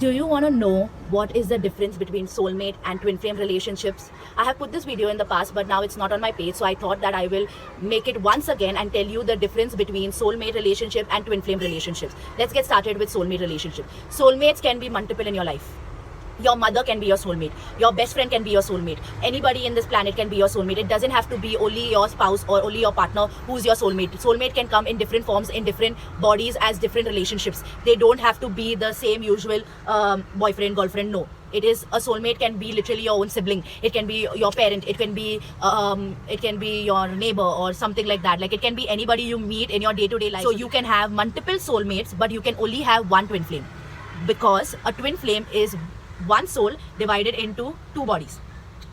Do you want to know what is the difference between soulmate and twin flame relationships? I have put this video in the past, but now it's not on my page, so I thought that I will make it once again and tell you the difference between soulmate relationship and twin flame relationships. Let's get started with soulmate relationship. Soulmates can be multiple in your life. Your mother can be your soulmate. Your best friend can be your soulmate. Anybody in this planet can be your soulmate. It doesn't have to be only your spouse or only your partner who's your soulmate. Soulmate can come in different forms, in different bodies, as different relationships. They don't have to be the same usual boyfriend, girlfriend. No. It is a soulmate can be literally your own sibling. It can be your parent. It can be your neighbor or something like that. Like it can be anybody you meet in your day-to-day life. So you can have multiple soulmates, but you can only have one twin flame, because a twin flame is one soul divided into two bodies.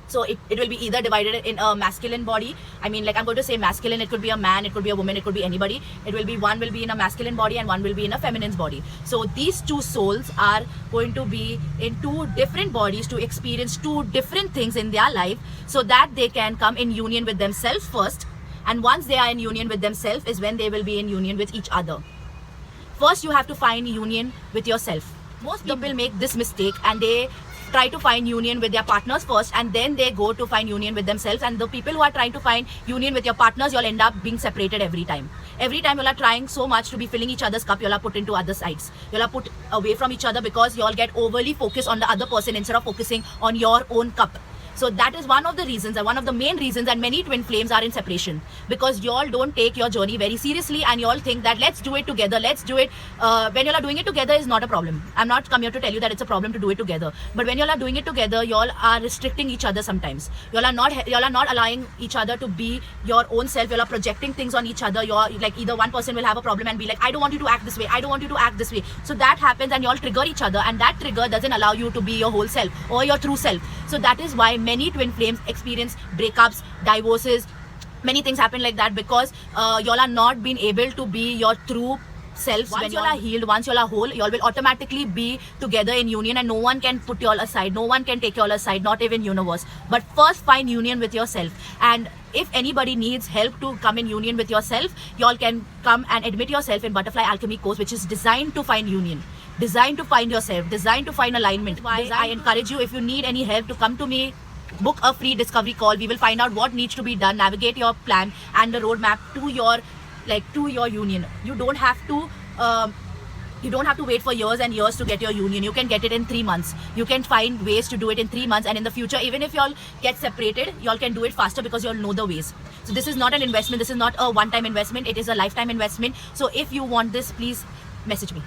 So it will be either divided in a masculine body. I mean, like I'm going to say masculine, it could be a man, it could be a woman, it could be anybody. One will be in a masculine body and one will be in a feminine body. So these two souls are going to be in two different bodies to experience two different things in their life, so that they can come in union with themselves first. And once they are in union with themselves is when they will be in union with each other. First, you have to find union with yourself. Most people make this mistake and they try to find union with their partners first, and then they go to find union with themselves. And the people who are trying to find union with your partners, you'll end up being separated every time. Every time you'll are trying so much to be filling each other's cup, you'll are put into other sides. You'll are put away from each other because you'll get overly focused on the other person instead of focusing on your own cup. So that is one of the reasons, and one of the main reasons, and many twin flames are in separation, because y'all don't take your journey very seriously, and y'all think that let's do it together, let's do it. When y'all are doing it together is not a problem. I'm not come here to tell you that it's a problem to do it together. But when y'all are doing it together, y'all are restricting each other sometimes. Y'all are not allowing each other to be your own self. Y'all are projecting things on each other. You're like, either one person will have a problem and be like, I don't want you to act this way, I don't want you to act this way. So that happens and y'all trigger each other, and that trigger doesn't allow you to be your whole self or your true self. So that is why many twin flames experience breakups, divorces, many things happen like that, because y'all are not being able to be your true selves. Once y'all are healed, once y'all are whole, y'all will automatically be together in union, and no one can put y'all aside, no one can take y'all aside, not even universe. But first find union with yourself. And if anybody needs help to come in union with yourself, y'all can come and admit yourself in Butterfly Alchemy course, which is designed to find union, designed to find yourself, designed to find alignment. Why I encourage you, if you need any help, to come to me, book a free discovery call. We will find out what needs to be done, navigate your plan and the roadmap to your union. You don't have to wait for years and years to get your union. You can get it in 3 months. You can find ways to do it in 3 months, and in the future, even if y'all get separated, y'all can do it faster because y'all know the ways. So this is not an investment, this is not a one-time investment, it is a lifetime investment. So if you want this, please message me.